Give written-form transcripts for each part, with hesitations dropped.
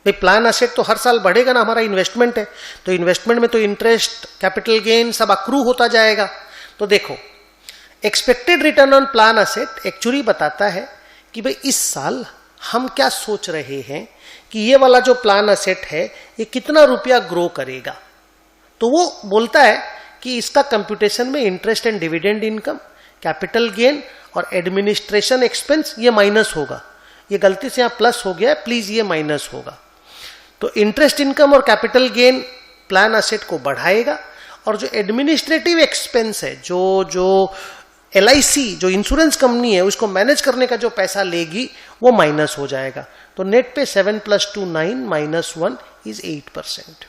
भाई plan asset तो हर साल बढ़ेगा ना, हमारा इन्वेस्टमेंट है, तो इन्वेस्टमेंट में तो इंटरेस्ट, कैपिटल गेन सब अक्रू होता जाएगा। तो देखो expected return on plan asset actually बताता है कि भाई इस साल हम क्या सोच रहे हैं कि ये वाला जो प्लान असेट है ये कितना रुपया ग्रो करेगा। तो वो बोलता है कि इसका कंप्यूटेशन में interest and dividend income, capital gain और एडमिनिस्ट्रेशन एक्सपेंस ये माइनस होगा। ये गलती से यहां प्लस हो गया है, प्लीज ये माइनस होगा। तो इंटरेस्ट इनकम और कैपिटल गेन प्लान असेट को बढ़ाएगा, और जो एडमिनिस्ट्रेटिव एक्सपेंस है, जो LIC जो इंश्योरेंस कंपनी है उसको मैनेज करने का जो पैसा लेगी वो माइनस हो जाएगा। तो नेट पे 7 + 2 9 -1 इज 8%।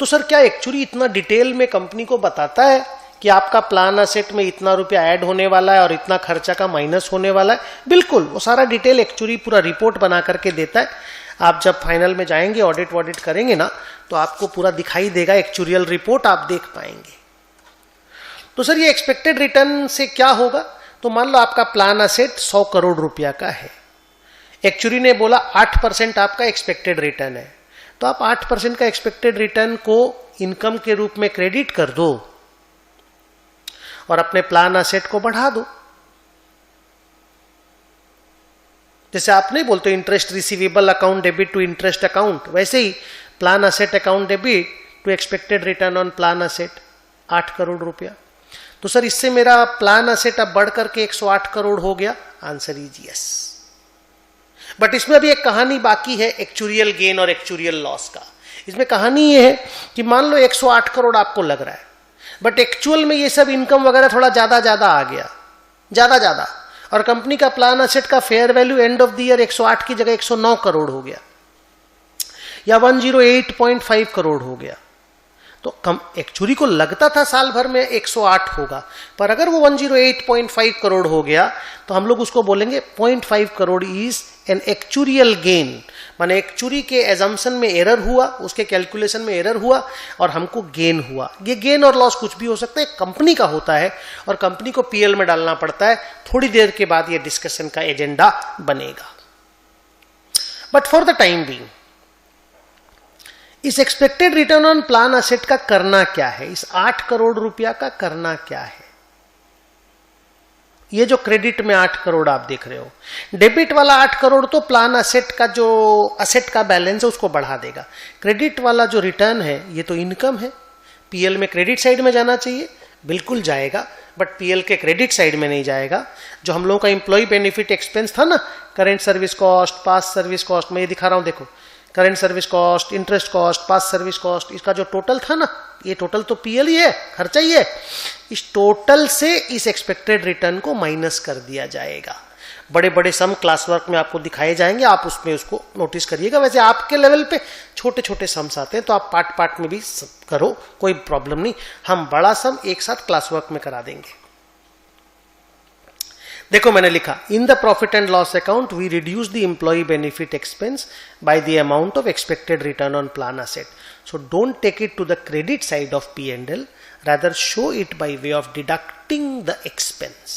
तो सर क्या एक्चुअली इतना डिटेल में कंपनी को बताता है कि आपका प्लान असेट में इतना रुपया ऐड होने वाला है और इतना खर्चा का माइनस होने वाला है? बिल्कुल, वो सारा डिटेल एक्चुअली पूरा रिपोर्ट बना करके देता है। आप जब फाइनल में जाएंगे, ऑडिट करेंगे ना, तो आपको पूरा दिखाई देगा, एक्चुरियल रिपोर्ट आप देख पाएंगे। तो सर ये एक्सपेक्टेड रिटर्न से क्या होगा? तो मान लो आपका प्लान असेट 100 करोड़ रुपया का है, एक्चुरी ने बोला 8% आपका एक्सपेक्टेड रिटर्न है, तो आप 8% का एक्सपेक्टेड रिटर्न को इनकम के रूप में क्रेडिट कर दो और अपने प्लान असेट को बढ़ा दो। जैसे आप नहीं बोलते interest receivable account debit to interest account, वैसे ही plan asset account debit to expected return on plan asset 8 crore रुपया। तो सर इससे मेरा प्लान असेट अब बढ़ करके 108 करोड़ हो गया? Answer is yes. बट इसमें अभी एक कहानी बाकी है, एक्चुरियल गेन और एक्चुरियल लॉस का। इसमें कहानी ये है कि मान लो 108 करोड़ आपको लग रहा है, बट एक्चुअल में ये सब इनकम वगैरह थोड़ा ज्यादा आ गया, ज्यादा, और कंपनी का प्लान असेट का fair value end of the year 108 की जगह 109 करोड़ हो गया या 108.5 करोड़ हो गया। तो एक्चुअली को लगता था साल भर में 108 होगा, पर अगर वो 108.5 करोड़ हो गया तो हम लोग उसको बोलेंगे 0.5 crore is an actuarial gain, माने एक्चुरी के एजम्पशन में एरर हुआ, उसके कैलकुलेशन में एरर हुआ और हमको गेन हुआ। ये गेन और लॉस कुछ भी हो सकता है, कंपनी का होता है और कंपनी को PL में डालना पड़ता है। थोड़ी देर के बाद ये डिस्कशन का एजेंडा बनेगा। But for the time being इस expected return on plan asset का करना क्या है, इस 8 करोड़ रुपया का करना क्या है? ये जो क्रेडिट में 8 करोड़ आप देख रहे हो, डेबिट वाला 8 करोड़ तो प्लान असेट का जो असेट का बैलेंस है उसको बढ़ा देगा। क्रेडिट वाला जो रिटर्न है ये तो इनकम है, PL में क्रेडिट साइड में जाना चाहिए, बिल्कुल जाएगा, बट PL के क्रेडिट साइड में नहीं जाएगा। जो हम लोगों का एम्प्लॉय बेनिफिट एक्सपेंस था ना, current service cost, past service cost, मैं ये दिखा रहा हूं, देखो current service cost, interest cost, past service cost, इसका जो टोटल था ना, ये टोटल तो PL ही है, खर्चा ही है। इस टोटल से इस एक्सपेक्टेड रिटर्न को माइनस कर दिया जाएगा। बड़े बड़े सम क्लास वर्क में आपको दिखाए जाएंगे, आप उसमें उसको नोटिस करिएगा। वैसे आपके लेवल पे छोटे छोटे सम्स आते हैं तो आप पार्ट में भी करो, कोई प्रॉब्लम नहीं, हम बड़ा सम एक साथ क्लास वर्क में करा देंगे। देखो मैंने लिखा, in the profit and loss account we reduce the employ benefit expense by the amount of expected return on plan asset, so don't take it to the credit side of P&L, rather show it by way of deducting the expense.